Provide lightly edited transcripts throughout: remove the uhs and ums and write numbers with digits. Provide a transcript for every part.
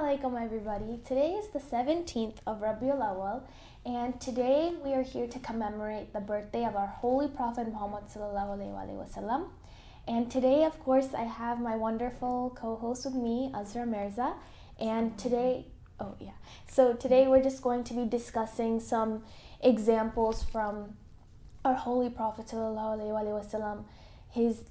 alaikum everybody. Today is the 17th of Rabiul Awal, and today we are here to commemorate the birthday of our Holy Prophet Muhammad sallallahu alaihi wasallam. And today, of course, I have my wonderful co-host with me, Azra Mirza. And today we're just going to be discussing some examples from our Holy Prophet sallallahu alaihi wasallam, his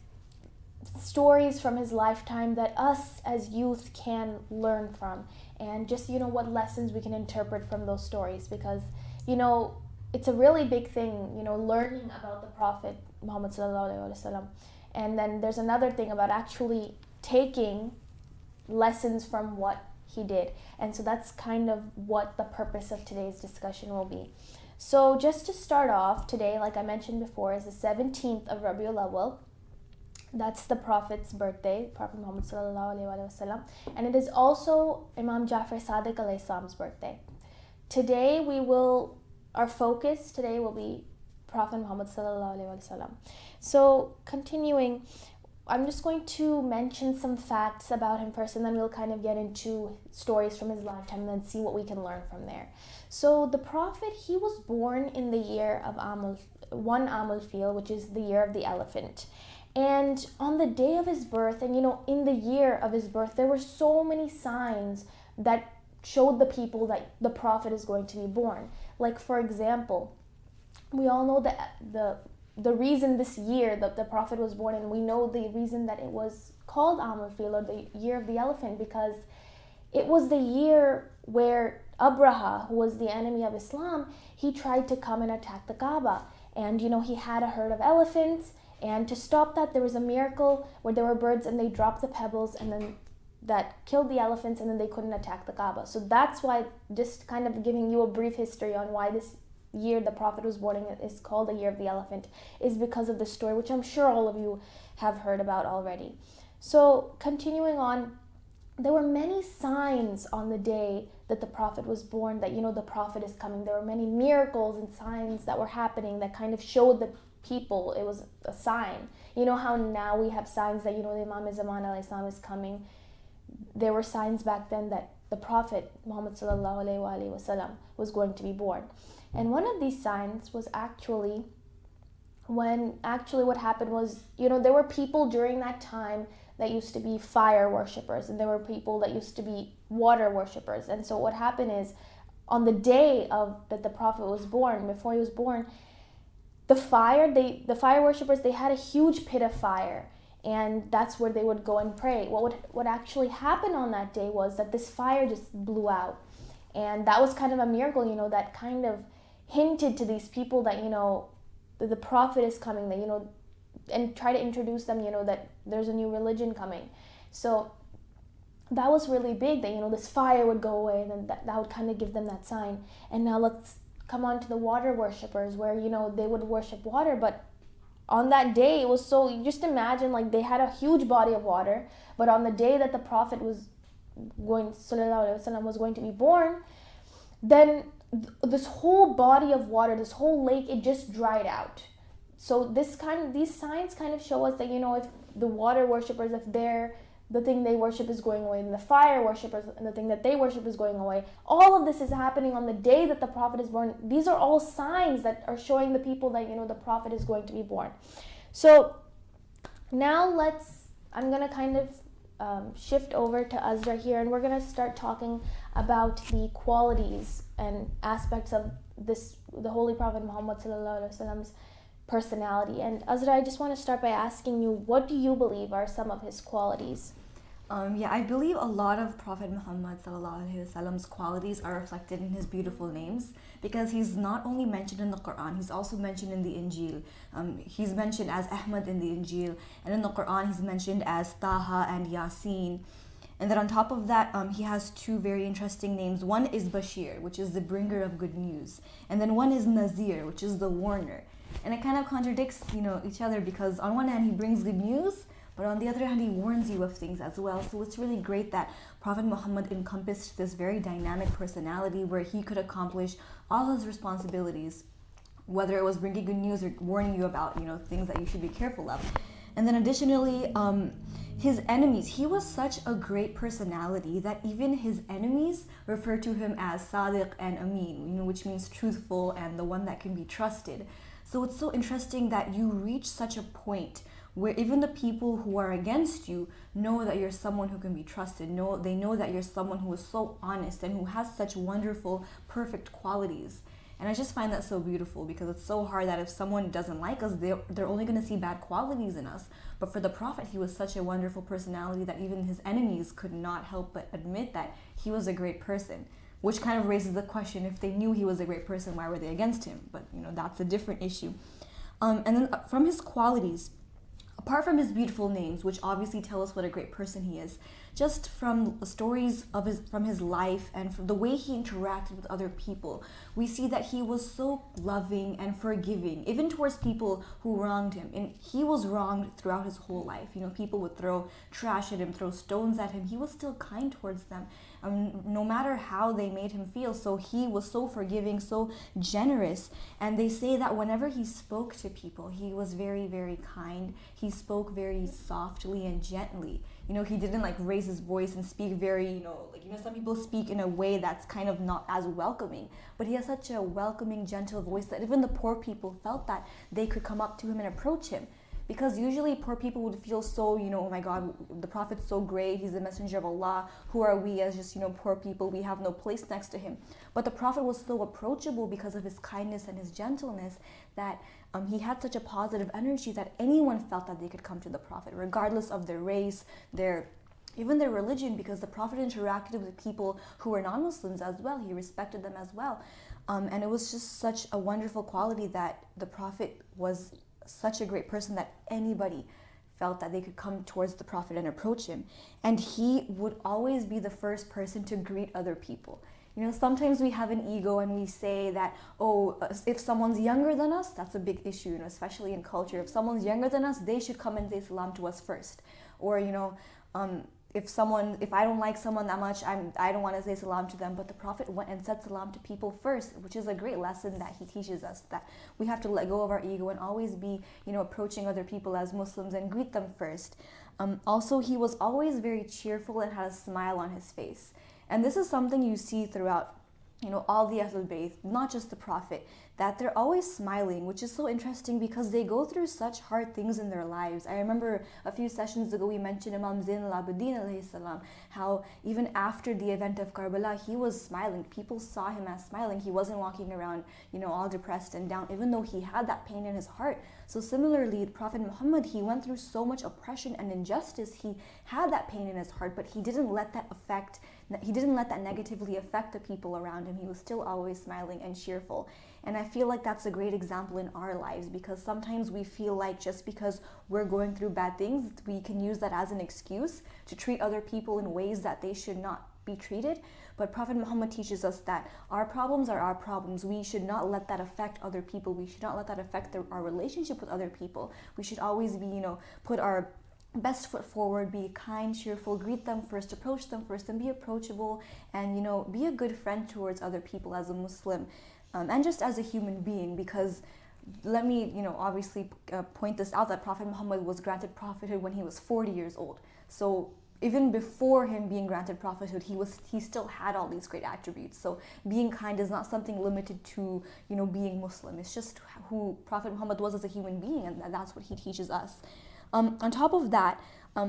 stories from his lifetime that us as youth can learn from, and just what lessons we can interpret from those stories, because it's a really big thing, learning about the Prophet Muhammad sallallahu alaihi wasallam. And then there's another thing about actually taking lessons from what he did. And so that's kind of what the purpose of today's discussion will be. So just to start off, today, like I mentioned before, is the 17th of Rabiul Awal. That's the Prophet's birthday, Prophet Muhammad sallallahu alaihi wasallam, and it is also Imam Jafry Sadiq alayhi salam's birthday. Today our focus today will be Prophet Muhammad sallallahu alaihi wasallam. So continuing, I'm just going to mention some facts about him first, and then we'll kind of get into stories from his lifetime and then see what we can learn from there. So the Prophet, he was born in the year of Amul Fil, which is the year of the elephant. And on the day of his birth, and in the year of his birth, there were so many signs that showed the people that the Prophet is going to be born. Like, for example, we all know that the reason this year that the Prophet was born, and we know the reason that it was called Amul Fil, or the year of the elephant, because it was the year where Abraha, who was the enemy of Islam, he tried to come and attack the Kaaba. And he had a herd of elephants. And to stop that, there was a miracle where there were birds and they dropped the pebbles, and then that killed the elephants, and then they couldn't attack the Kaaba. So that's why, just kind of giving you a brief history on why this year the Prophet was born is called the year of the elephant, is because of the story, which I'm sure all of you have heard about already. So continuing on, there were many signs on the day that the Prophet was born, that the Prophet is coming. There were many miracles and signs that were happening that kind of showed the people it was a sign. How now we have signs that the Imam Zaman alayhi salam is coming. There were signs back then that the Prophet Muhammad sallallahu alaihi wasallam was going to be born. And one of these signs was actually what happened was, there were people during that time that used to be fire worshippers, and there were people that used to be water worshippers. And so what happened is, on the day that the Prophet was born, before he was born, the fire worshippers, they had a huge pit of fire, and that's where they would go and pray. What actually happened on that day was that this fire just blew out, and that was kind of a miracle, that kind of hinted to these people that that the Prophet is coming, that and try to introduce them, that there's a new religion coming. So that was really big, that this fire would go away, and then that would kind of give them that sign. And now let's come on to the water worshippers, where they would worship water, but on that day it was so, you just imagine, like, they had a huge body of water, but on the day that the Prophet was going to be born, then this whole body of water, this whole lake, it just dried out. So these signs kind of show us that if the water worshippers, if the thing they worship is going away, and the fire worshippers and the thing that they worship is going away, all of this is happening on the day that the Prophet is born. These are all signs that are showing the people that the Prophet is going to be born. So now I'm going to kind of shift over to Azra here, and we're going to start talking about the qualities and aspects of the Holy Prophet Muhammad sallallahu alaihi wasallam's personality. And Azra, I just want to start by asking you, what do you believe are some of his qualities? I believe a lot of Prophet Muhammad sallallahu alaihi wasallam's qualities are reflected in his beautiful names, because he's not only mentioned in the Quran, he's also mentioned in the Injil. He's mentioned as Ahmad in the Injil, and in the Quran he's mentioned as Taha and Yasin. And then on top of that, he has two very interesting names. One is Bashir, which is the bringer of good news, and then one is Nazir, which is the warner. And it kind of contradicts, each other, because on one hand he brings good news, but on the other hand he warns you of things as well. So it's really great that Prophet Muhammad encompassed this very dynamic personality where he could accomplish all his responsibilities, whether it was bringing good news or warning you about, things that you should be careful of. And then additionally, his enemies, he was such a great personality that even his enemies refer to him as Sadiq and Amin, which means truthful and the one that can be trusted. So it's so interesting that you reach such a point where even the people who are against you know that you're someone who can be trusted. They know that you're someone who is so honest and who has such wonderful, perfect qualities. And I just find that so beautiful, because it's so hard that if someone doesn't like us, they're only going to see bad qualities in us. But for the Prophet, he was such a wonderful personality that even his enemies could not help but admit that he was a great person. Which kind of raises the question, if they knew he was a great person, why were they against him? But that's a different issue. And then from his qualities, apart from his beautiful names, which obviously tell us what a great person he is, just from the stories from his life and from the way he interacted with other people, we see that he was so loving and forgiving, even towards people who wronged him. And he was wronged throughout his whole life. People would throw trash at him, throw stones at him. He was still kind towards them, no matter how they made him feel. So he was so forgiving, so generous. And they say that whenever he spoke to people, he was very, very kind. He spoke very softly and gently. He didn't raise his voice and speak very, some people speak in a way that's kind of not as welcoming. But he has such a welcoming, gentle voice that even the poor people felt that they could come up to him and approach him. Because usually poor people would feel so, oh my God, the Prophet's so great, he's the messenger of Allah. Who are we as just, poor people? We have no place next to him. But the Prophet was so approachable because of his kindness and his gentleness that he had such a positive energy that anyone felt that they could come to the Prophet, regardless of their race, even their religion, because the Prophet interacted with people who were non-Muslims as well. He respected them as well. And it was just such a wonderful quality that the Prophet was such a great person that anybody felt that they could come towards the Prophet and approach him. And he would always be the first person to greet other people. Sometimes we have an ego and we say that, if someone's younger than us, that's a big issue, especially in culture. If someone's younger than us, they should come and say salam to us first. Or, if I don't like someone that much, I don't want to say salam to them. But the Prophet went and said salam to people first, which is a great lesson that he teaches us, that we have to let go of our ego and always be, approaching other people as Muslims and greet them first. Also, he was always very cheerful and had a smile on his face. And this is something you see throughout, all the Ahlul Bayt, not just the Prophet, that they're always smiling, which is so interesting because they go through such hard things in their lives. I remember a few sessions ago we mentioned Imam Zain al-Abidin alayhi salam, how even after the event of Karbala, he was smiling. People saw him as smiling. He wasn't walking around, all depressed and down, even though he had that pain in his heart. So similarly, Prophet Muhammad, he went through so much oppression and injustice. He had that pain in his heart, but he didn't let that negatively affect the people around him. He was still always smiling and cheerful. And I feel like that's a great example in our lives, because sometimes we feel like just because we're going through bad things, we can use that as an excuse to treat other people in ways that they should not be treated. But Prophet Muhammad teaches us that our problems are our problems. We should not let that affect other people. We should not let that affect our relationship with other people. We should always be, put our best foot forward, be kind, cheerful, greet them first, approach them first, and be approachable, and be a good friend towards other people as a Muslim, and just as a human being. Because let me obviously point this out, that Prophet Muhammad was granted prophethood when he was 40 years old. So even before him being granted prophethood, he still had all these great attributes. So being kind is not something limited to being Muslim. It's just who Prophet Muhammad was as a human being, and that's what he teaches us. On top of that,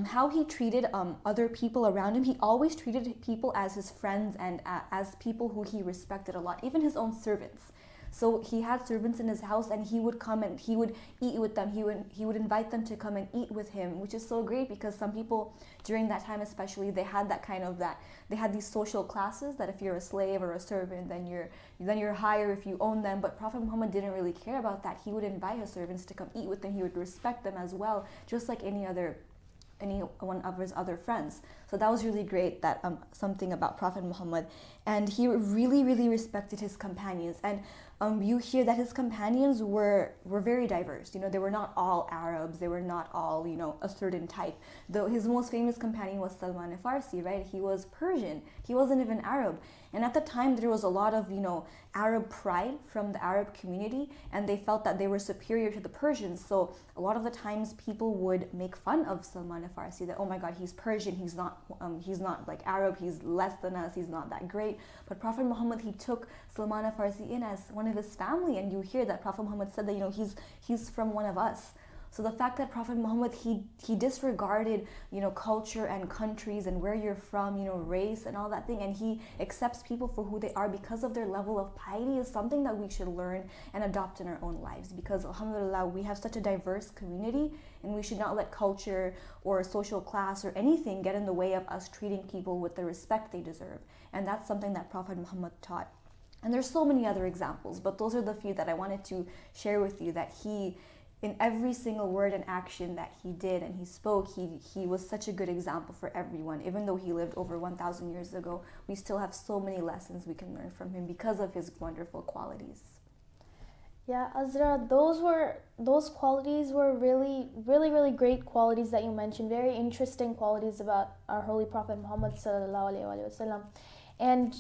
how he treated other people around him, he always treated people as his friends and as people who he respected a lot, even his own servants. So he had servants in his house, and he would come and he would eat with them. He would invite them to come and eat with him, which is so great, because some people during that time especially, they had they had these social classes that if you're a slave or a servant, then you're higher if you own them. But Prophet Muhammad didn't really care about that. He would invite his servants to come eat with them. He would respect them as well, just like any one of his other friends. So that was really great, that something about Prophet Muhammad. And he really, really respected his companions. And you hear that his companions were very diverse. They were not all Arabs. They were not all, a certain type. Though his most famous companion was Salman al-Farsi, right? He was Persian. He wasn't even Arab. And at the time, there was a lot of, Arab pride from the Arab community, and they felt that they were superior to the Persians. So a lot of the times, people would make fun of Salman al-Farsi, that, oh my God, he's Persian, he's not like Arab, he's less than us, he's not that great. But Prophet Muhammad, he took Salman al-Farsi in as one of his family, and you hear that Prophet Muhammad said that, he's from one of us. So the fact that Prophet Muhammad, he disregarded, culture and countries and where you're from, race and all that thing, and he accepts people for who they are because of their level of piety, is something that we should learn and adopt in our own lives. Because alhamdulillah, we have such a diverse community, and we should not let culture or social class or anything get in the way of us treating people with the respect they deserve. And that's something that Prophet Muhammad taught. And there's so many other examples, but those are the few that I wanted to share with you, that in every single word and action that he did and he spoke, he was such a good example for everyone. Even though he lived over 1,000 years ago, we still have so many lessons we can learn from him because of his wonderful qualities. Yeah, Azra, those qualities were really, really, really great qualities that you mentioned. Very interesting qualities about our Holy Prophet Muhammad sallallahu alaihi wasallam. And,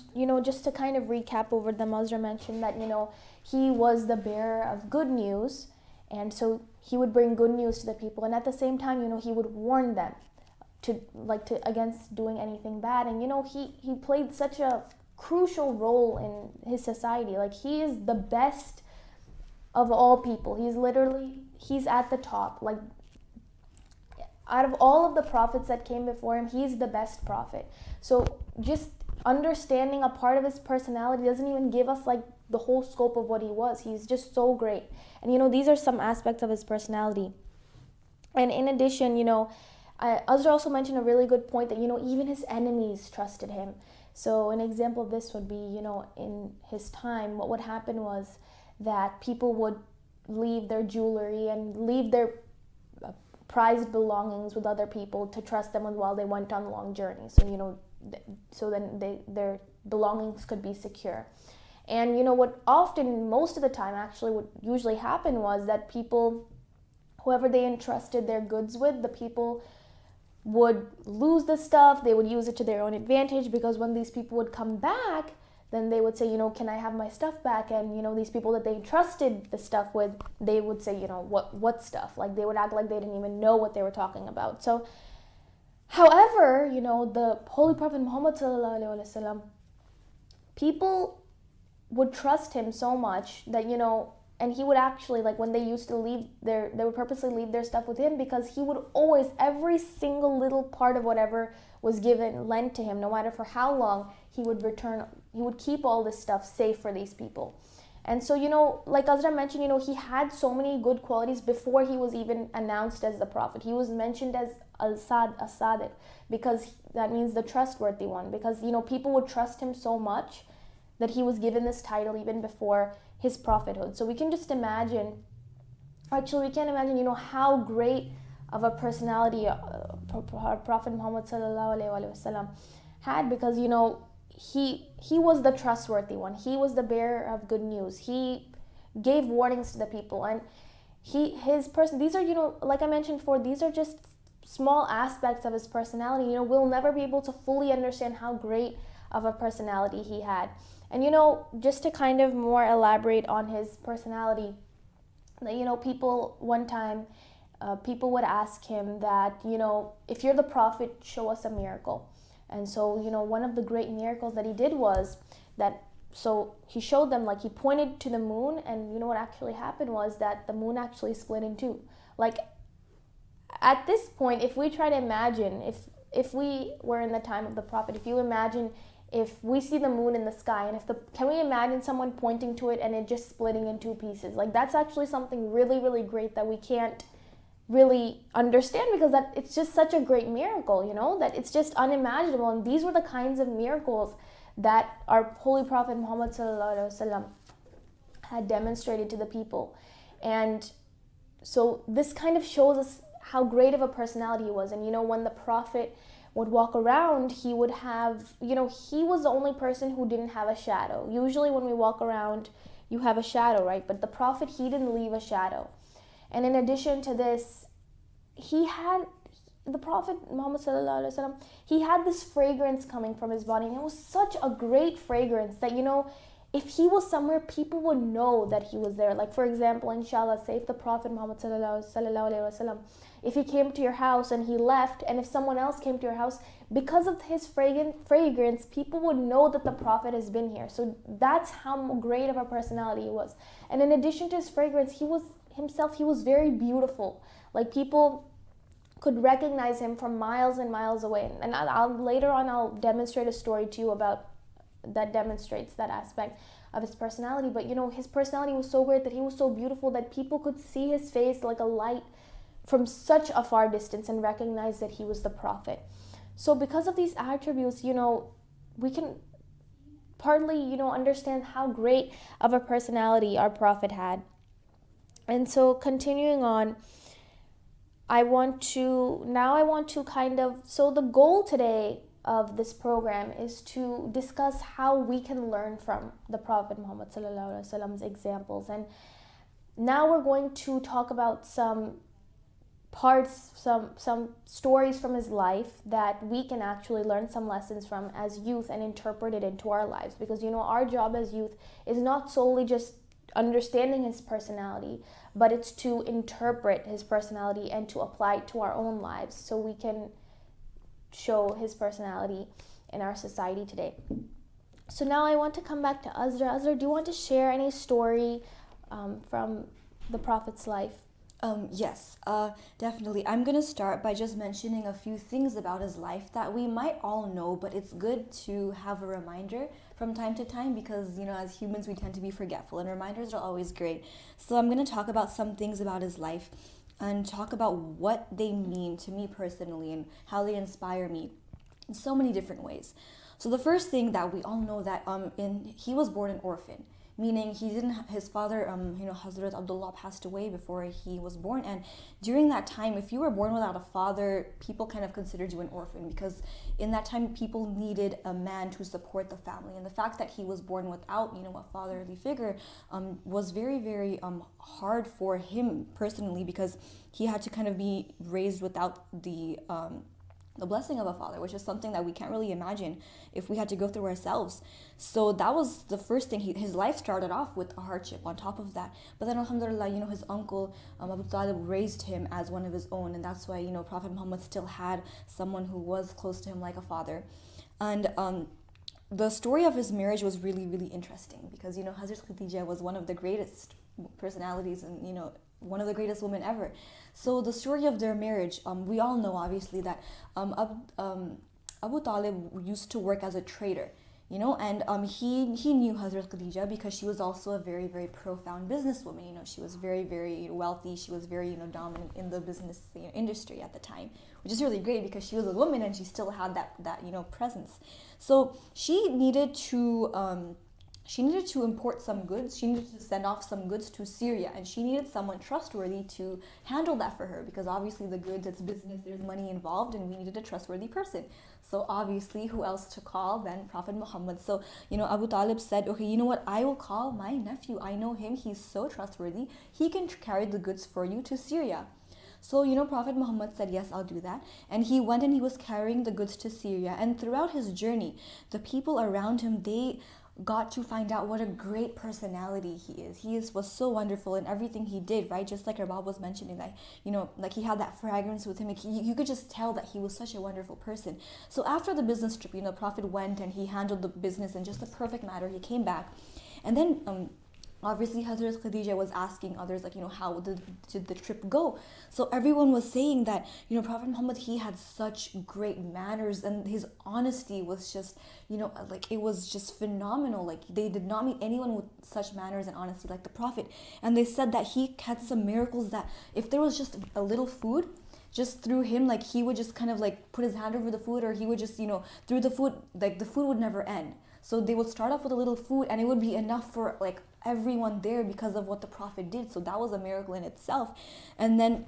just to kind of recap over them, Azra mentioned that, he was the bearer of good news. And so he would bring good news to the people, and at the same time, he would warn them to against doing anything bad. And he played such a crucial role in his society. Like, he is the best of all people. He's at the top. Like, out of all of the prophets that came before him, he's the best prophet. So just understanding a part of his personality doesn't even give us like the whole scope of what he was. He's just so great. And these are some aspects of his personality. And in addition, Azra also mentioned a really good point that, even his enemies trusted him. So an example of this would be, in his time, what would happen was that people would leave their jewelry and leave their prized belongings with other people to trust them while they went on long journeys. So, so then their belongings could be secure. And what often, most of the time actually, would usually happen was that people, whoever they entrusted their goods with, the people would lose the stuff. They would use it to their own advantage, because when these people would come back, then they would say, can I have my stuff back? And these people that they trusted the stuff with, they would say, what stuff? Like, they would act like they didn't even know what they were talking about. So, however, the Holy Prophet Muhammad sallallahu alaihi wasallam, people would trust him so much that, and he would actually, like, when they used to they would purposely leave their stuff with him, because he would always, every single little part of whatever was lent to him, no matter for how long, he would keep all this stuff safe for these people. And so, like Azra mentioned, he had so many good qualities before he was even announced as the prophet. He was mentioned as as-Sadiq, because that means the trustworthy one, because, people would trust him so much that he was given this title even before his prophethood. So we can just imagine, actually we can't imagine, how great of a personality Prophet Muhammad sallallahu alaihi wasallam had, because, he was the trustworthy one. He was the bearer of good news. He gave warnings to the people, and these are, like I mentioned before, these are just small aspects of his personality. We'll never be able to fully understand how great of a personality he had. And just to kind of more elaborate on his personality, that people one time, people would ask him that, if you're the prophet, show us a miracle. And so, one of the great miracles that he did was that, so he showed them, like, he pointed to the moon, and what actually happened was that the moon actually split in two. Like, at this point, if we try to imagine, if we were in the time of the prophet, if you imagine, if we see the moon in the sky, and can we imagine someone pointing to it and it just splitting in two pieces? Like, that's actually something really, really great that we can't really understand, because that it's just such a great miracle, that it's just unimaginable. And these were the kinds of miracles that our Holy Prophet Muhammad sallallahu alaihi wasallam had demonstrated to the people. And so this kind of shows us how great of a personality he was. And when the prophet would walk around, he would have, he was the only person who didn't have a shadow. Usually when we walk around, you have a shadow, right? But the Prophet, he didn't leave a shadow. And in addition to this, the Prophet Muhammad sallallahu alaihi wasallam, he had this fragrance coming from his body, and it was such a great fragrance that, if he was somewhere, people would know that he was there. Like, for example, inshallah, say if the Prophet Muhammad sallallahu alaihi wasallam, if he came to your house and he left, and if someone else came to your house, because of his fragrance, people would know that the Prophet has been here. So that's how great of a personality he was. And in addition to his fragrance, he was very beautiful. Like, people could recognize him from miles and miles away. And later on I'll demonstrate a story to you about that demonstrates that aspect of his personality. But his personality was so great, that he was so beautiful, that people could see his face like a light from such a far distance and recognize that he was the Prophet. So because of these attributes, we can partly, understand how great of a personality our Prophet had. And so continuing on, I want to so the goal today of this program is to discuss how we can learn from the Prophet Muhammad sallallahu alaihi wasallam's examples. And now we're going to talk about some stories from his life that we can actually learn some lessons from as youth and interpret it into our lives. Because our job as youth is not solely just understanding his personality, but it's to interpret his personality and to apply it to our own lives, so we can show his personality in our society today. So now I want to come back to Azra. Azra, do you want to share any story from the Prophet's life? Yes, definitely. I'm going to start by just mentioning a few things about his life that we might all know, but it's good to have a reminder from time to time, because, as humans, we tend to be forgetful, and reminders are always great. So I'm going to talk about some things about his life and talk about what they mean to me personally and how they inspire me in so many different ways. So the first thing that we all know, that he was born an orphan. Meaning his father, Hazrat Abdullah, passed away before he was born. And during that time, if you were born without a father, people kind of considered you an orphan, because in that time, people needed a man to support the family. And the fact that he was born without, a fatherly figure was very, very hard for him personally, because he had to kind of be raised without the blessing of a father, which is something that we can't really imagine if we had to go through ourselves. So that was the first thing. His life started off with a hardship on top of that. But then alhamdulillah, his uncle Abu Talib raised him as one of his own, and that's why Prophet Muhammad still had someone who was close to him like a father. And the story of his marriage was really, really interesting, because Hazrat Khadija was one of the greatest personalities and one of the greatest women ever. So the story of their marriage, we all know obviously that Abu Talib used to work as a trader, and he knew Hazrat Khadija because she was also a very, very profound businesswoman. She was very, very wealthy. She was very, dominant in the business industry at the time, which is really great because she was a woman and she still had that presence. So she needed to import some goods. She needed to send off some goods to Syria, and she needed someone trustworthy to handle that for her, because obviously the goods, it's business, there's money involved, and we needed a trustworthy person. So obviously, who else to call than Prophet Muhammad? So, Abu Talib said, okay, you know what, I will call my nephew. I know him, he's so trustworthy. He can carry the goods for you to Syria. So, Prophet Muhammad said, yes, I'll do that. And he went and he was carrying the goods to Syria. And throughout his journey, the people around him, they got to find out what a great personality he is. He was so wonderful in everything he did, right? Just like Rabab was mentioning, that, like he had that fragrance with him. You could just tell that he was such a wonderful person. So after the business trip, Prophet went and he handled the business in just a perfect manner. He came back. And then obviously Hazrat Khadija was asking others, like, how did the trip go? So everyone was saying that, Prophet Muhammad, he had such great manners, and his honesty was just, like, it was just phenomenal. Like, they did not meet anyone with such manners and honesty like the Prophet. And they said that he had some miracles, that if there was just a little food, just through him, like, he would just kind of like put his hand over the food, or he would just, through the food, like the food would never end. So they would start off with a little food, and it would be enough for like everyone there because of what the Prophet did. So that was a miracle in itself. And then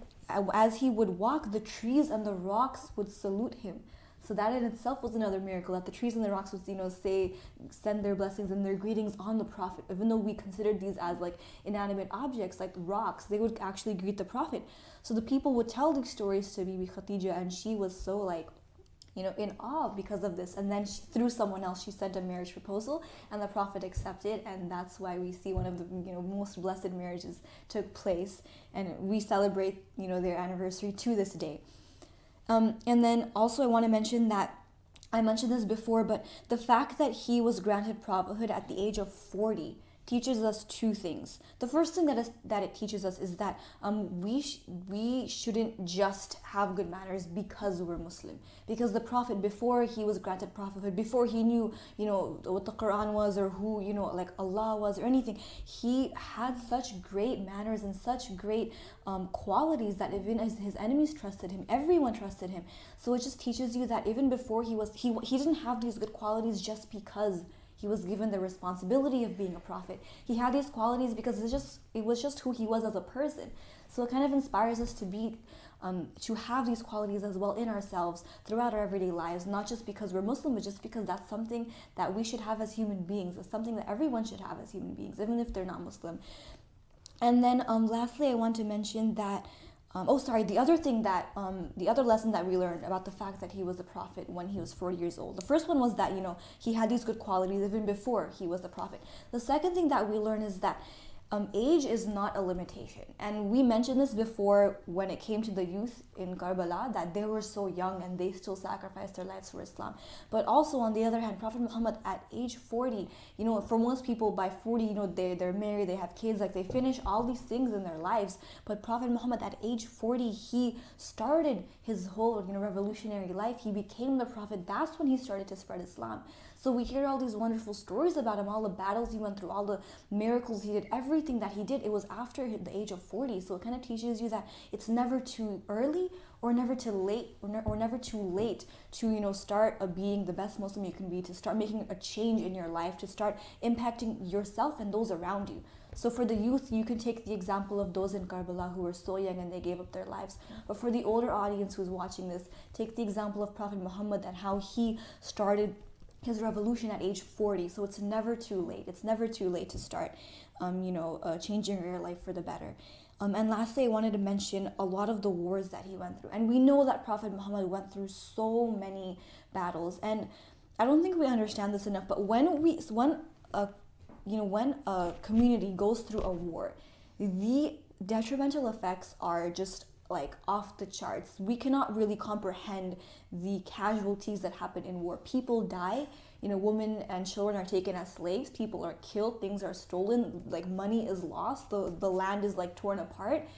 as he would walk, the trees and the rocks would salute him. So that in itself was another miracle, that the trees and the rocks would, send their blessings and their greetings on the Prophet. Even though we considered these as like inanimate objects, like rocks, they would actually greet the Prophet. So the people would tell these stories to Bibi Khadija, and she was so like, in awe because of this. And then through someone else, she sent a marriage proposal, and the Prophet accepted, and that's why we see one of the most blessed marriages took place, and we celebrate their anniversary to this day. And then also I want to mention that I mentioned this before, but the fact that he was granted prophethood at the age of 40 teaches us two things. The first thing that it teaches us is that we shouldn't just have good manners because we're Muslim. Because the Prophet, before he was granted prophethood, before he knew what the Quran was, or who like Allah was, or anything, he had such great manners and such great qualities that even as his enemies trusted him, everyone trusted him. So it just teaches you that even before he didn't have these good qualities just because he was given the responsibility of being a prophet. He had these qualities because it was just who he was as a person. So it kind of inspires us to have these qualities as well in ourselves throughout our everyday lives, not just because we're Muslim, but just because that's something that we should have as human beings. It's something that everyone should have as human beings, even if they're not Muslim. And then lastly, I want to mention that the other lesson that we learned about the fact that he was a prophet when he was 40 years old. The first one was that, he had these good qualities even before he was the prophet. The second thing that we learned is that age is not a limitation. And we mentioned this before when it came to the youth in Karbala, that they were so young and they still sacrificed their lives for Islam. But also on the other hand, Prophet Muhammad at age 40, for most people by 40, they're married, they have kids, like they finish all these things in their lives. But Prophet Muhammad at age 40, he started his whole revolutionary life. He became the Prophet. That's when he started to spread Islam. So we hear all these wonderful stories about him, all the battles he went through, all the miracles he did, everything that he did. It was after the age of 40. So it kind of teaches you that it's never too early or never too late or never too late to start being the best Muslim you can be, to start making a change in your life, to start impacting yourself and those around you. So for the youth, you can take the example of those in Karbala who were so young and they gave up their lives. But for the older audience who's watching this, take the example of Prophet Muhammad and how he started his revolution at age 40. So it's never too late. It's never too late to start, changing your life for the better. And lastly, I wanted to mention a lot of the wars that he went through. And we know that Prophet Muhammad went through so many battles. And I don't think we understand this enough. But when a community goes through a war, the detrimental effects are just like off the charts. We cannot really comprehend the casualties that happen in war. People die, women and children are taken as slaves, people are killed, things are stolen, like money is lost, the land is like torn apart.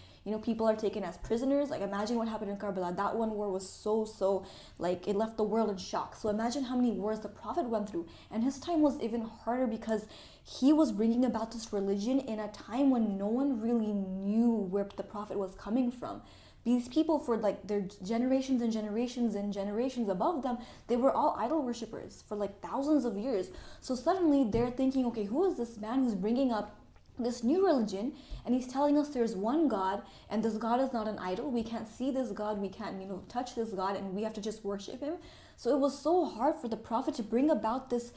People are taken as prisoners. Like imagine what happened in Karbala. That one war was so like it left the world in shock. So imagine how many wars the Prophet went through. And his time was even harder because he was bringing about this religion in a time when no one really knew where the Prophet was coming from. These people, for like their generations and generations and generations above them, they were all idol worshippers for like thousands of years. So suddenly they're thinking, okay, who is this man who's bringing up this new religion, and he's telling us there's one God, and this God is not an idol. We can't see this God, we can't touch this God, and we have to just worship him. So it was so hard for the Prophet to bring about this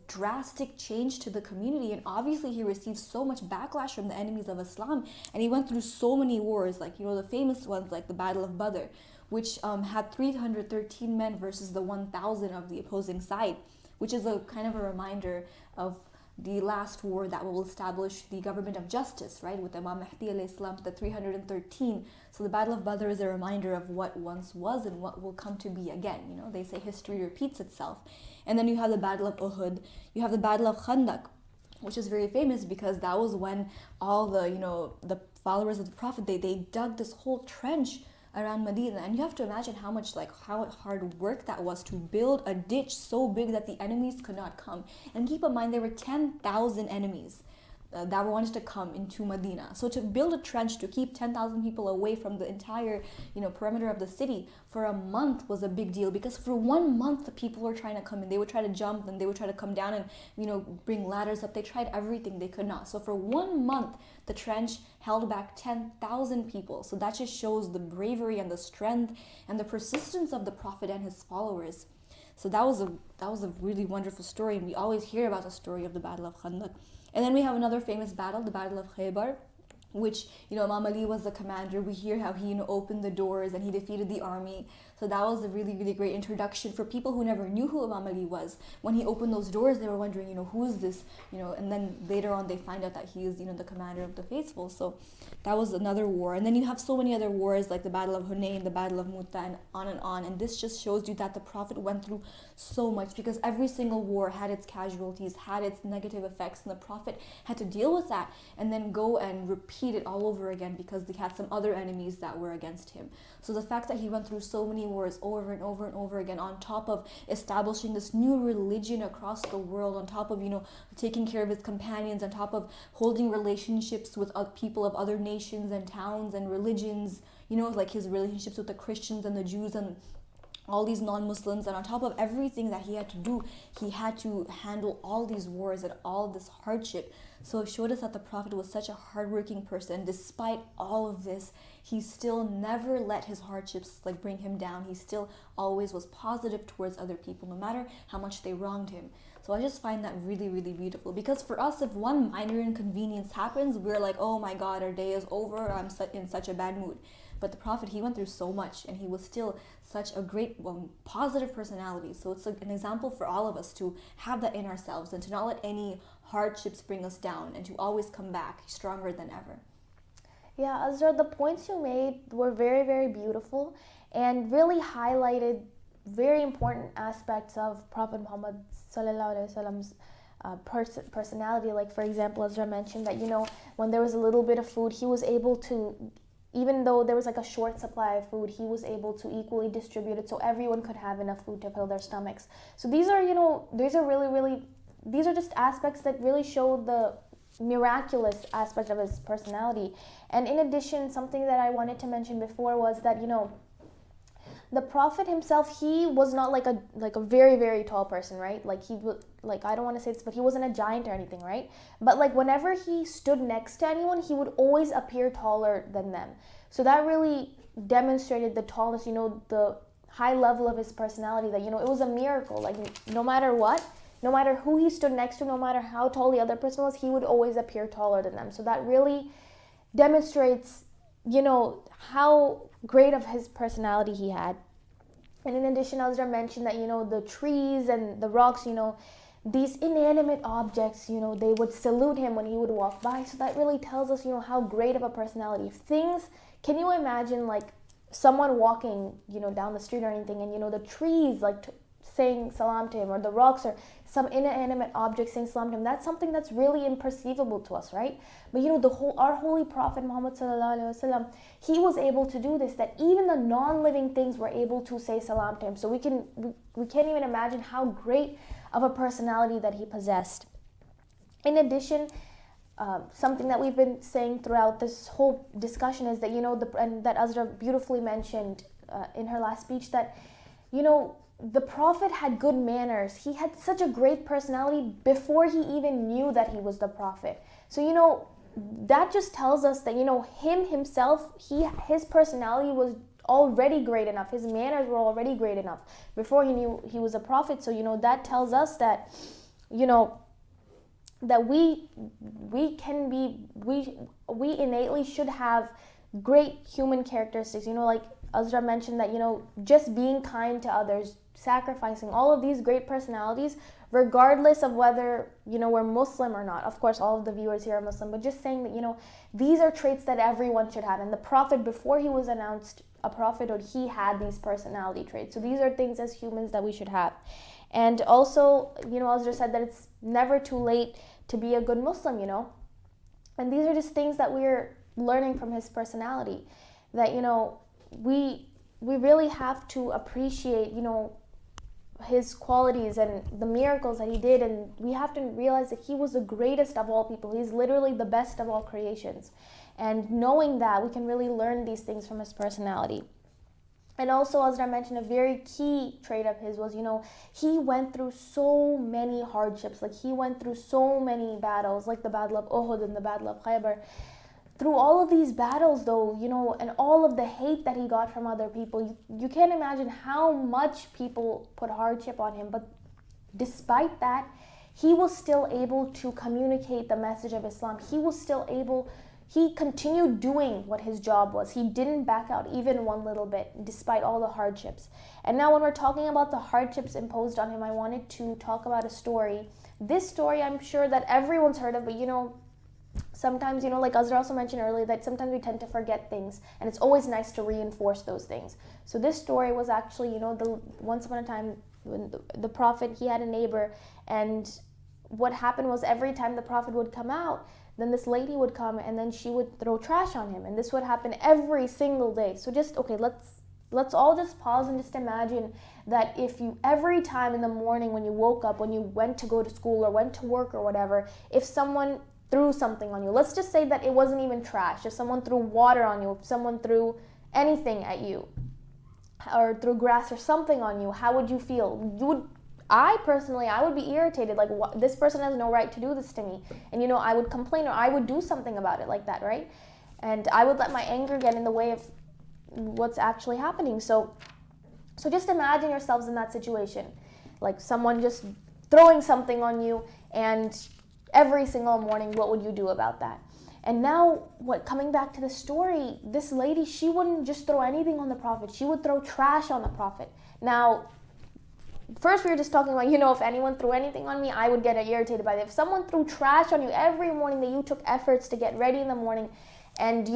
drastic change to the community, and obviously he received so much backlash from the enemies of Islam, and he went through so many wars, like the famous ones like the Battle of Badr, which had 313 men versus the 1,000 of the opposing side, which is a kind of a reminder of the last war that will establish the government of justice, right, with Imam Mahdi alayhi salam, the 313. So the Battle of Badr is a reminder of what once was and what will come to be again. They say history repeats itself. And then you have the Battle of Uhud, you have the Battle of Khandaq, which is very famous because that was when all the followers of the Prophet, they dug this whole trench around Medina, and you have to imagine how hard work that was to build a ditch so big that the enemies could not come. And keep in mind, there were 10,000 enemies. that wanted to come into Medina. So to build a trench to keep 10,000 people away from the entire, perimeter of the city for a month was a big deal, because for 1 month the people were trying to come in. They would try to jump and they would try to come down and, bring ladders up. They tried everything, they could not. So for 1 month, the trench held back 10,000 people. So that just shows the bravery and the strength and the persistence of the Prophet and his followers. So that was a really wonderful story, and we always hear about the story of the Battle of Khandaq. And then we have another famous battle, the Battle of Khaybar, which, Imam Ali was the commander. We hear how he, opened the doors and he defeated the army. So that was a really, really great introduction for people who never knew who Imam Ali was. When he opened those doors, they were wondering, who is this? And then later on they find out that he is, the commander of the faithful. So that was another war. And then you have so many other wars like the Battle of Hunayn, the Battle of Mu'tah, and on and on. And this just shows you that the Prophet went through so much, because every single war had its casualties, had its negative effects, and the Prophet had to deal with that and then go and repeat it all over again, because he had some other enemies that were against him. So the fact that he went through so many wars over and over and over again, on top of establishing this new religion across the world, on top of, taking care of his companions, on top of holding relationships with people of other nations and towns and religions, like his relationships with the Christians and the Jews and all these non-Muslims, and on top of everything that he had to do, he had to handle all these wars and all this hardship. So it showed us that the Prophet was such a hardworking person. Despite all of this, he still never let his hardships bring him down. He still always was positive towards other people, no matter how much they wronged him. So I just find that really, really beautiful, because for us, if one minor inconvenience happens, we're like, oh my God, our day is over, I'm in such a bad mood. But the Prophet, he went through so much, and he was still such a great, positive personality. So it's an example for all of us to have that in ourselves, and to not let any hardships bring us down, and to always come back stronger than ever. Yeah, Azra, the points you made were very, very beautiful and really highlighted very important aspects of Prophet Muhammad sallallahu alaihi wasallam's personality. Like, for example, Azra mentioned that, when there was a little bit of food, he was able to, even though there was a short supply of food, he was able to equally distribute it so everyone could have enough food to fill their stomachs. So these are, these are just aspects that really show the miraculous aspect of his personality. And in addition, something that I wanted to mention before was that, the Prophet himself, he was not like a very, very tall person, right? He was, I don't want to say this, but he wasn't a giant or anything, right? But whenever he stood next to anyone, he would always appear taller than them. So that really demonstrated the tallness, the high level of his personality, that, it was a miracle. No matter what, no matter who he stood next to, no matter how tall the other person was, he would always appear taller than them. So that really demonstrates, how great of his personality he had. And in addition, Azra mentioned that, the trees and the rocks, these inanimate objects, they would salute him when he would walk by. So that really tells us, how great of a personality. Can you imagine someone walking, down the street or anything, and, the trees saying salam to him, or the rocks or some inanimate object saying salam to him? That's something that's really imperceivable to us, right? But our holy Prophet Muhammad sallallahu alaihi wasallam, he was able to do this, that even the non-living things were able to say salam to him. So we can't even imagine how great of a personality that he possessed. In addition, something that we've been saying throughout this whole discussion is that, and that Azra beautifully mentioned in her last speech, that, the Prophet had good manners. He had such a great personality before he even knew that he was the Prophet. So, that just tells us that, him himself, his personality was already great enough. His manners were already great enough before he knew he was a prophet. So, that tells us that, that we innately should have great human characteristics. Like Azra mentioned that, just being kind to others, sacrificing, all of these great personalities, regardless of whether, we're Muslim or not. Of course, all of the viewers here are Muslim, but just saying that, these are traits that everyone should have. And the Prophet, before he was announced a prophethood, he had these personality traits. So these are things as humans that we should have. And also, Azra said that it's never too late to be a good Muslim, And these are just things that we're learning from his personality, that, we really have to appreciate, his qualities and the miracles that he did, and we have to realize that he was the greatest of all people. He's literally the best of all creations. And knowing that, we can really learn these things from his personality. And also, Azra mentioned, a very key trait of his was, he went through so many hardships. Like, he went through so many battles, like the Battle of Uhud and the Battle of Khaybar. Through all of these battles, though, and all of the hate that he got from other people, you can't imagine how much people put hardship on him. But despite that, he was still able to communicate the message of Islam. He continued doing what his job was. He didn't back out even one little bit, despite all the hardships. And now when we're talking about the hardships imposed on him, I wanted to talk about a story. This story, I'm sure that everyone's heard of, but sometimes, like Azra also mentioned earlier, that sometimes we tend to forget things, and it's always nice to reinforce those things. So this story was actually, once upon a time, when the Prophet, he had a neighbor, and what happened was every time the Prophet would come out, then this lady would come and then she would throw trash on him, and this would happen every single day. So let's all just pause and just imagine that if you, every time in the morning when you woke up, when you went to go to school or went to work or whatever, if someone threw something on you, let's just say that it wasn't even trash, if someone threw water on you, if someone threw anything at you, or threw grass or something on you, how would you feel? I personally would be irritated, like, this person has no right to do this to me. And I would complain, or I would do something about it like that, right? And I would let my anger get in the way of what's actually happening. So just imagine yourselves in that situation, like someone just throwing something on you, and every single morning, what would you do about that? And now, coming back to the story, this lady, she wouldn't just throw anything on the Prophet. She would throw trash on the Prophet. Now, first we were just talking about, if anyone threw anything on me, I would get irritated by it. If someone threw trash on you every morning, that you took efforts to get ready in the morning, and,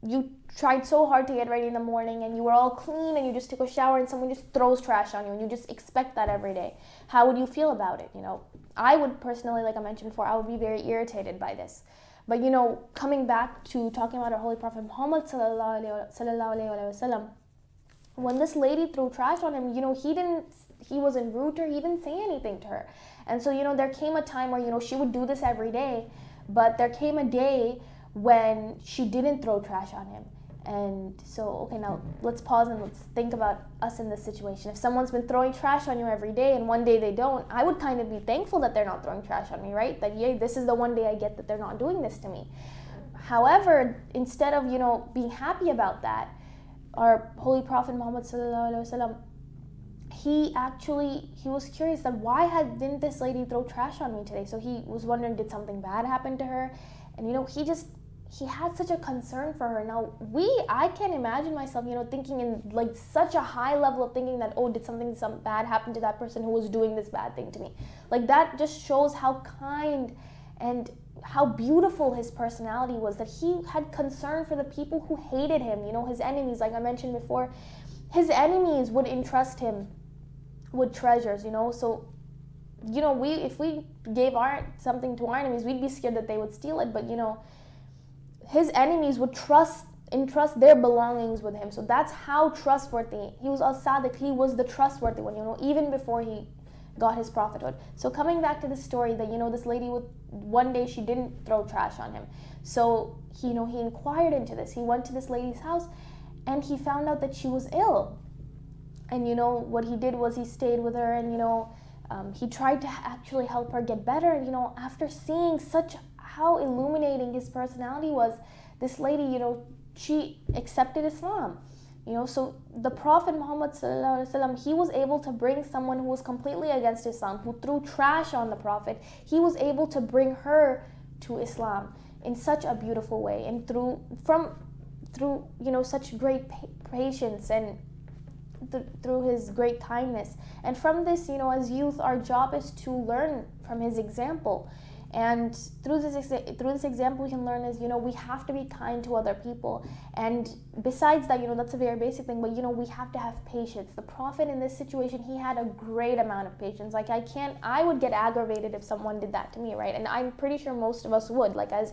you tried so hard to get ready in the morning, and you were all clean, and you just took a shower, and someone just throws trash on you, and you just expect that every day, how would you feel about it? I would personally, like I mentioned before, I would be very irritated by this. But, coming back to talking about our Holy Prophet Muhammad sallallahu alaihi wasallam, when this lady threw trash on him, he wasn't rude to her, he didn't say anything to her. And so, there came a time where, she would do this every day, but there came a day when she didn't throw trash on him. And so, okay, now let's pause and let's think about us in this situation. If someone's been throwing trash on you every day and one day they don't, I would kind of be thankful that they're not throwing trash on me, right? That, yay, this is the one day I get that they're not doing this to me. However, instead of, being happy about that, our Holy Prophet Muhammad sallallahu alaihi wasallam, he was curious that didn't this lady throw trash on me today? So he was wondering, did something bad happen to her? And he had such a concern for her. Now I can't imagine myself, thinking in like such a high level of thinking that, did something bad happen to that person who was doing this bad thing to me? Like, that just shows how kind and how beautiful his personality was, that he had concern for the people who hated him, his enemies. Like I mentioned before, his enemies would entrust him with treasures, so if we gave something to our enemies, we'd be scared that they would steal it. But his enemies would entrust their belongings with him. So that's how trustworthy he was. Al-Sadiq, he was the trustworthy one, even before he got his prophethood. So coming back to the story that, this lady one day she didn't throw trash on him. So he inquired into this. He went to this lady's house, and he found out that she was ill. And what he did was he stayed with her, and he tried to actually help her get better. And after seeing how illuminating his personality was, this lady, she accepted Islam. So the Prophet Muhammad sallallahu alaihi wasallam, he was able to bring someone who was completely against Islam, who threw trash on the Prophet. He was able to bring her to Islam in such a beautiful way, and through such great patience, and through his great kindness. And from this, as youth, our job is to learn from his example. And through this example, we can learn is, we have to be kind to other people. And besides that, that's a very basic thing, but, we have to have patience. The Prophet in this situation, he had a great amount of patience. Like, I would get aggravated if someone did that to me, right? And I'm pretty sure most of us would. Like, as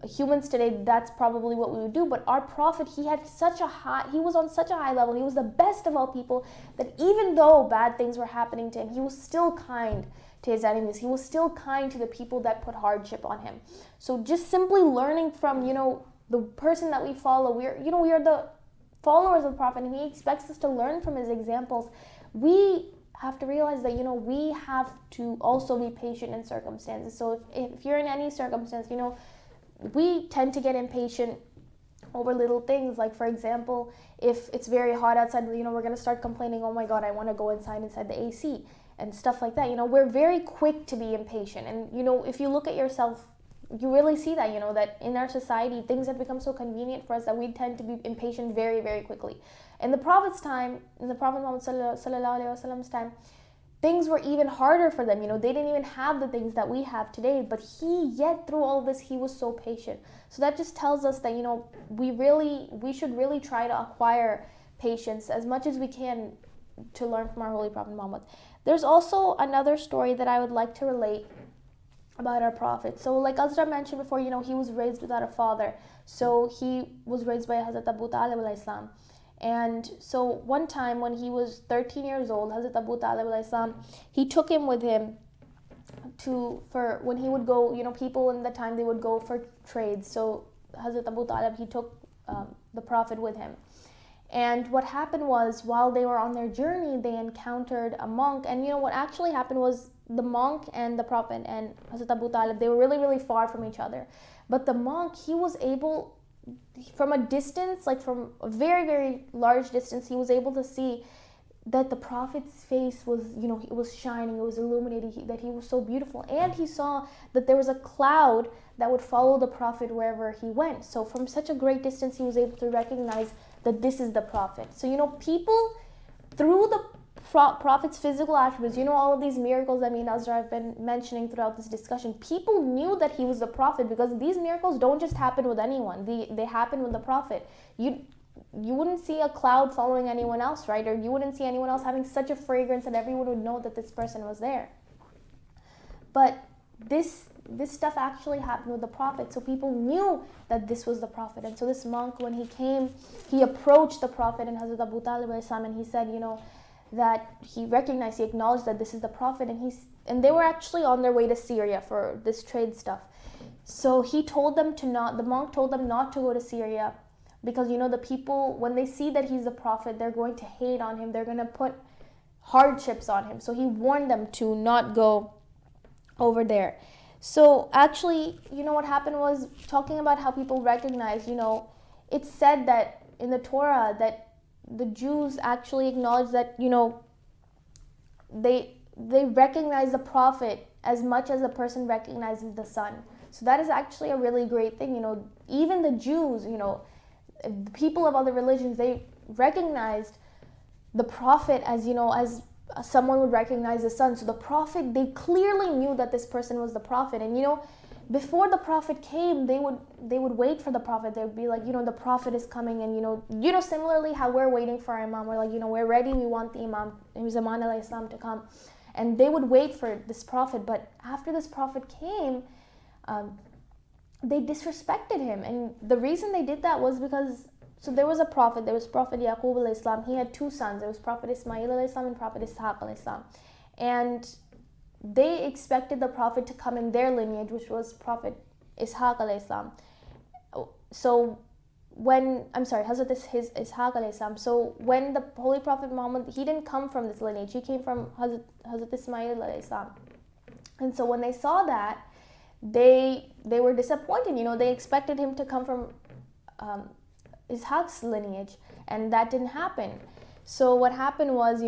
humans today, that's probably what we would do. But our prophet, he was on such a high level. He was the best of all people, that even though bad things were happening to him, he was still kind to his enemies. He was still kind to the people that put hardship on him. So just simply learning from, the person that we follow, we are the followers of the prophet, and he expects us to learn from his examples. We have to realize that, we have to also be patient in circumstances. So if you're in any circumstance, we tend to get impatient over little things. Like, for example, if it's very hot outside, we're going to start complaining, oh my God, I want to go inside the AC and stuff like that. We're very quick to be impatient. And, if you look at yourself, you really see that, that in our society, things have become so convenient for us that we tend to be impatient very, very quickly. In the Prophet's time, in the Prophet Muhammad sallallahu alaihi wasallam's time, things were even harder for them. They didn't even have the things that we have today, but yet through all this, he was so patient. So that just tells us that, we should really try to acquire patience as much as we can to learn from our Holy Prophet Muhammad. There's also another story that I would like to relate about our Prophet. So like Azra mentioned before, he was raised without a father. So he was raised by Hazrat Abu Talib alayhi salam. And so one time when he was 13 years old, Hazrat Abu Talib alayhi salam, he took him with him for when he would go, people in the time, they would go for trades. So Hazrat Abu Talib, he took the Prophet with him. And what happened was, while they were on their journey, they encountered a monk. And what actually happened was, the monk and the Prophet and Hazrat Abu Talib, they were really, really far from each other. But the monk, he was able, from a distance, like from a very, very large distance, he was able to see that the Prophet's face was, it was shining, it was illuminated, that he was so beautiful. And he saw that there was a cloud that would follow the Prophet wherever he went. So from such a great distance, he was able to recognize that this is the Prophet. So, people, through the Prophet's physical attributes, all of these miracles that me and Azra have been mentioning throughout this discussion, people knew that he was the Prophet, because these miracles don't just happen with anyone. They happen with the Prophet. You wouldn't see a cloud following anyone else, right? Or you wouldn't see anyone else having such a fragrance that everyone would know that this person was there. But this stuff actually happened with the Prophet, so people knew that this was the Prophet. And so this monk, when he came, he approached the Prophet and Hazrat Abu Talib alayhi salam, and he said, that he acknowledged that this is the Prophet, and they were actually on their way to Syria for this trade stuff. So the monk told them not to go to Syria, because the people, when they see that he's the Prophet, they're going to hate on him, they're going to put hardships on him. So he warned them to not go over there. So actually, what happened was, talking about how people recognize, it's said that in the Torah that the Jews actually acknowledge that, they recognize the Prophet as much as a person recognizes the sun. So that is actually a really great thing. Even the Jews, the people of other religions, they recognized the Prophet as, as someone would recognize the sun. So the Prophet, they clearly knew that this person was the Prophet. And before the Prophet came, they would wait for the Prophet. They would be like, the Prophet is coming, and similarly how we're waiting for our Imam. We're like, we're ready, we want the Imam, Zaman alayhi salam, to come. And they would wait for this Prophet. But after this Prophet came, they disrespected him. And the reason they did that was because, so there was a Prophet, there was Prophet Yaqub alayhi salam. He had two sons. There was Prophet Ismail alayhi salam and Prophet Ishaq alayhi salam. And they expected the Prophet to come in their lineage, which was Prophet Ishaq alayhi salam. So Hazrat Ishaq alayhi salam. So when the Holy Prophet Muhammad, he didn't come from this lineage. He came from Hazrat Ismail alayhi salam. And so when they saw that, they were disappointed. They expected him to come from Ishaq's lineage, and that didn't happen. So what happened was,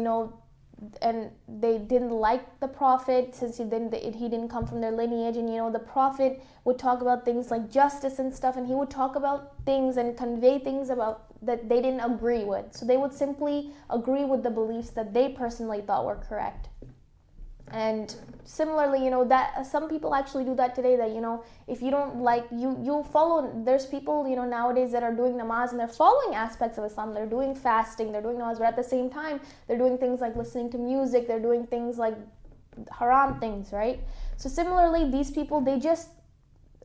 and they didn't like the Prophet since he didn't come from their lineage. And the Prophet would talk about things like justice and stuff, and he would talk about things and convey things about that they didn't agree with. So they would simply agree with the beliefs that they personally thought were correct. And similarly, that some people actually do that today, that if you don't like, you follow. There's people nowadays that are doing namaz, and they're following aspects of Islam. They're doing fasting, they're doing namaz, but at the same time they're doing things like listening to music, they're doing things like haram things, right? So similarly, these people,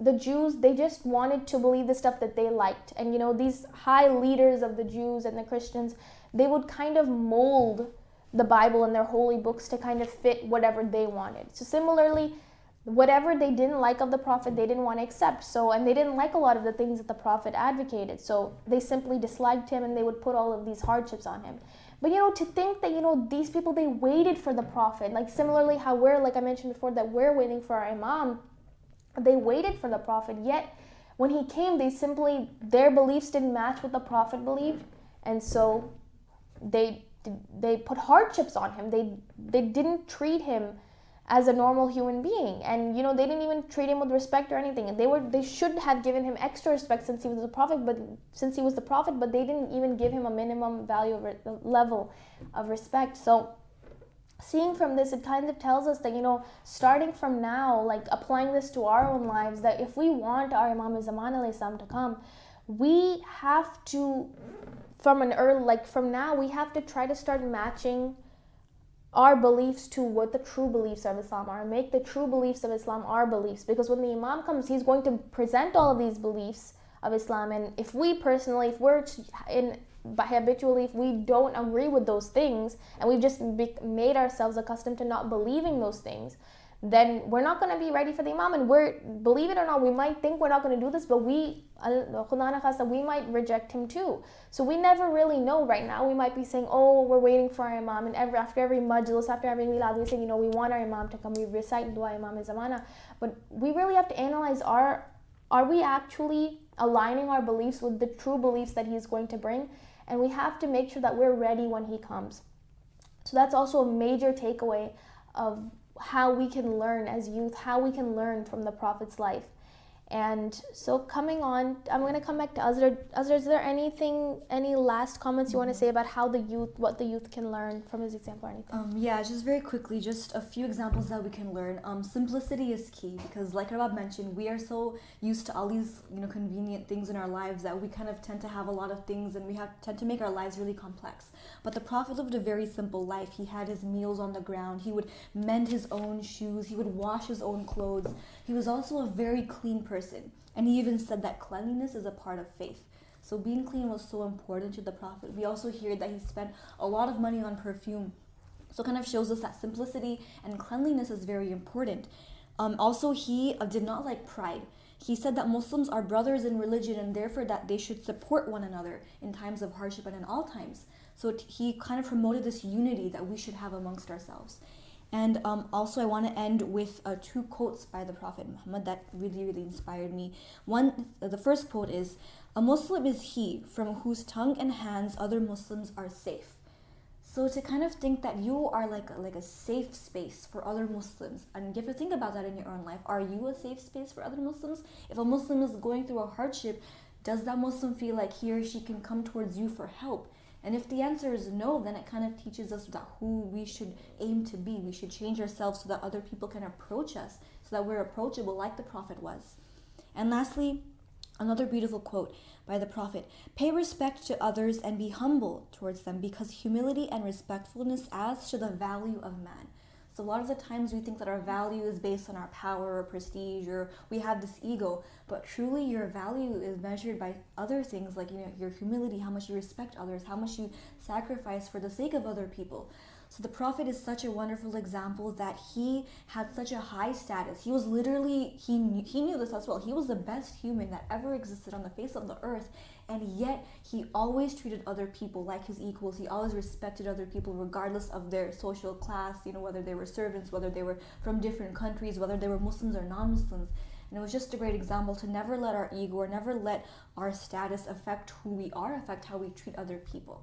the Jews, they just wanted to believe the stuff that they liked. And these high leaders of the Jews and the Christians, they would kind of mold the Bible and their holy books to kind of fit whatever they wanted. So similarly, whatever they didn't like of the prophet, they didn't want to accept. And they didn't like a lot of the things that the prophet advocated. So they simply disliked him, and they would put all of these hardships on him. But to think that these people, they waited for the prophet, like similarly how we're, like I mentioned before, that we're waiting for our imam, they waited for the prophet, yet when he came, their beliefs didn't match what the prophet believed, and so they put hardships on him. They didn't treat him as a normal human being, and they didn't even treat him with respect or anything. And they should have given him extra respect since he was the prophet, but they didn't even give him a minimum level of respect. So seeing from this, it kind of tells us that starting from now, like applying this to our own lives, that if we want our Imam Zaman alayhi salam to come, we have to from now we have to try to start matching our beliefs to what the true beliefs of Islam are, and make the true beliefs of Islam our beliefs. Because when the Imam comes, he's going to present all of these beliefs of Islam, and if we don't agree with those things, and we've just made ourselves accustomed to not believing those things, then we're not going to be ready for the Imam. And believe it or not, we might think we're not going to do this, but we might reject him too. So we never really know. Right now we might be saying, oh, we're waiting for our Imam, and after every majlis, after every milad, we say, we want our Imam to come, we recite dua Imam Zamana. But we really have to analyze, are we actually aligning our beliefs with the true beliefs that he's going to bring? And we have to make sure that we're ready when he comes. So that's also a major takeaway of how we can learn as youth, how we can learn from the Prophet's life. And so coming on, I'm going to come back to Azra. Azra, is there any last comments you want to say about what the youth can learn from his example or anything? Yeah, just very quickly, just a few examples that we can learn. Simplicity is key, because like Rabab mentioned, we are so used to all these convenient things in our lives that we kind of tend to have a lot of things, and we tend to make our lives really complex. But the Prophet lived a very simple life. He had his meals on the ground. He would mend his own shoes. He would wash his own clothes. He was also a very clean person. And he even said that cleanliness is a part of faith. So being clean was so important to the Prophet. We also hear that he spent a lot of money on perfume. So it kind of shows us that simplicity and cleanliness is very important. Also, he did not like pride. He said that Muslims are brothers in religion, and therefore that they should support one another in times of hardship and in all times. So he kind of promoted this unity that we should have amongst ourselves. And also I want to end with two quotes by the Prophet Muhammad that really, really inspired me. The first quote is, "A Muslim is he from whose tongue and hands other Muslims are safe." So to kind of think that you are like a safe space for other Muslims, and you have to think about that in your own life. Are you a safe space for other Muslims? If a Muslim is going through a hardship, does that Muslim feel like he or she can come towards you for help? And if the answer is no, then it kind of teaches us that who we should aim to be. We should change ourselves so that other people can approach us, so that we're approachable like the Prophet was. And lastly, another beautiful quote by the Prophet: "Pay respect to others and be humble towards them, because humility and respectfulness adds to the value of man." So a lot of the times we think that our value is based on our power or prestige, or we have this ego, but truly your value is measured by other things, like your humility, how much you respect others, how much you sacrifice for the sake of other people. So the Prophet is such a wonderful example that he had such a high status. He was literally, he knew this as well. He was the best human that ever existed on the face of the earth, and yet he always treated other people like his equals. He always respected other people regardless of their social class, whether they were servants, whether they were from different countries, whether they were Muslims or non-Muslims. And it was just a great example to never let our ego or never let our status affect who we are, affect how we treat other people.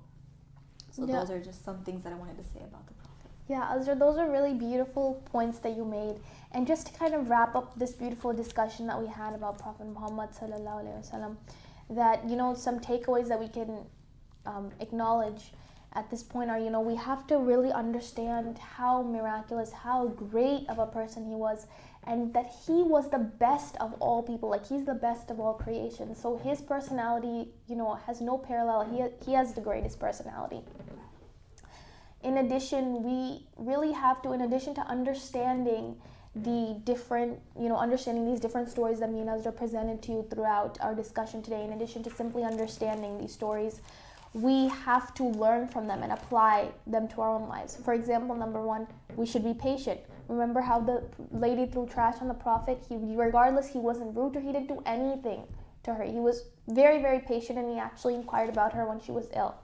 So those are just some things that I wanted to say about the Prophet. Yeah, Azra, those are really beautiful points that you made. And just to kind of wrap up this beautiful discussion that we had about Prophet Muhammad sallallahu alaihi wasallam, that some takeaways that we can acknowledge at this point are, we have to really understand how miraculous, how great of a person he was, and that he was the best of all people. Like, he's the best of all creation. So his personality, has no parallel. He has the greatest personality. In addition, we really have to, in addition to understanding the different, understanding these different stories that me and Azra presented to you throughout our discussion today, in addition to simply understanding these stories, we have to learn from them and apply them to our own lives. For example, number one, we should be patient. Remember how the lady threw trash on the Prophet? Regardless, he wasn't rude to her, he didn't do anything to her. He was very, very patient, and he actually inquired about her when she was ill.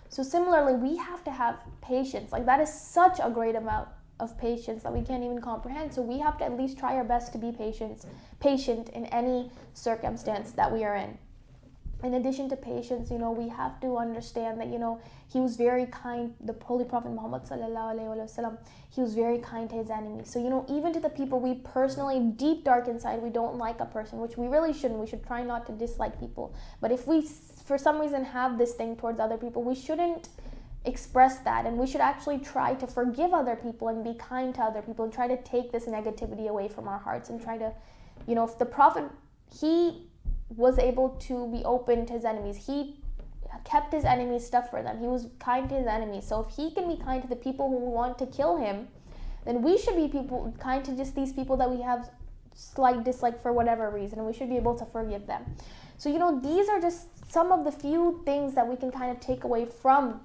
So similarly, we have to have patience. Like, that is such a great amount of patience that we can't even comprehend. So we have to at least try our best to be patient in any circumstance that we are in addition to patience, we have to understand that, he was very kind. The Holy Prophet Muhammad sallallahu alaihi wasallam, he was very kind to his enemies. So, even to the people we personally, deep dark inside, we don't like a person, which we really shouldn't. We should try not to dislike people. But if we, for some reason, have this thing towards other people, we shouldn't express that, and we should actually try to forgive other people and be kind to other people and try to take this negativity away from our hearts and try to, if the Prophet, he was able to be open to his enemies. He kept his enemies stuff for them. He was kind to his enemies. So if he can be kind to the people who want to kill him, then we should be kind to just these people that we have slight dislike for whatever reason, and we should be able to forgive them. So, these are just some of the few things that we can kind of take away from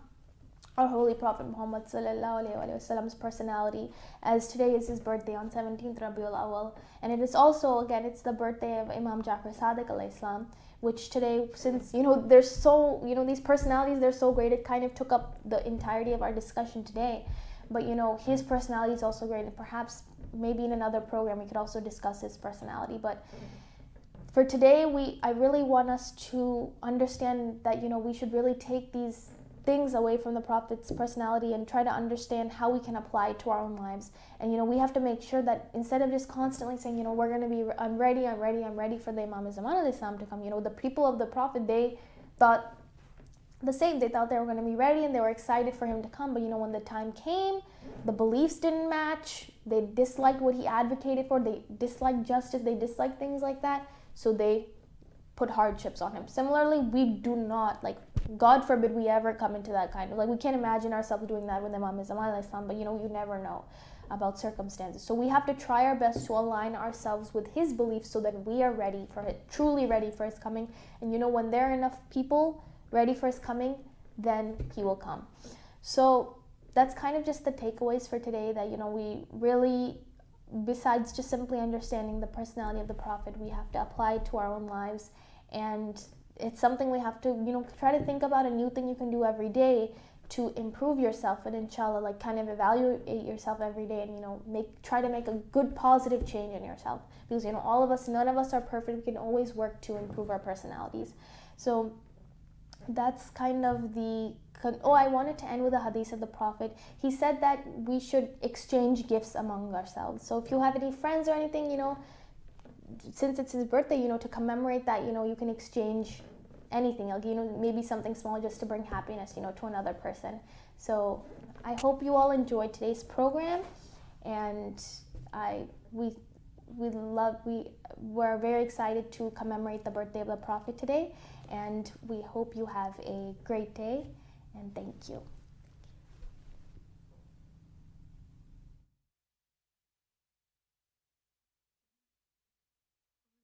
our Holy Prophet Muhammad sallallahu alaihi wasallam's personality, as today is his birthday on 17th Rabiul Awal, and it is also, again, it's the birthday of Imam Jafry Sadiq alayhi salam, which today, since they're so, these personalities, they're so great, it kind of took up the entirety of our discussion today. But his personality is also great, and perhaps maybe in another program we could also discuss his personality. But for today, I really want us to understand that we should really take these things away from the Prophet's personality and try to understand how we can apply it to our own lives. And we have to make sure that instead of just constantly saying, we're going to be, I'm ready for the Imam Zaman alayhi salam to come, the people of the Prophet, they thought the same. They thought they were going to be ready and they were excited for him to come, but when the time came, the beliefs didn't match. They disliked what he advocated for. They disliked justice. They disliked things like that. So they put hardships on him. Similarly, we do not, God forbid we ever come into that kind of, we can't imagine ourselves doing that with Imam Mirza, but you never know about circumstances. So we have to try our best to align ourselves with his beliefs so that we are ready for it, truly ready for his coming. And when there are enough people ready for his coming, then he will come. So that's kind of just the takeaways for today, that we really, besides just simply understanding the personality of the Prophet, we have to apply it to our own lives. And it's something we have to, try to think about a new thing you can do every day to improve yourself, and inshallah, kind of evaluate yourself every day, and try to make a good positive change in yourself, because all of us, none of us are perfect. We can always work to improve our personalities. So that's kind of I wanted to end with a hadith of the Prophet. He said that we should exchange gifts among ourselves. So if you have any friends or anything, since it's his birthday, to commemorate that, you can exchange anything, maybe something small just to bring happiness, to another person. So I hope you all enjoyed today's program, and we're very excited to commemorate the birthday of the Prophet today, and we hope you have a great day, and thank you.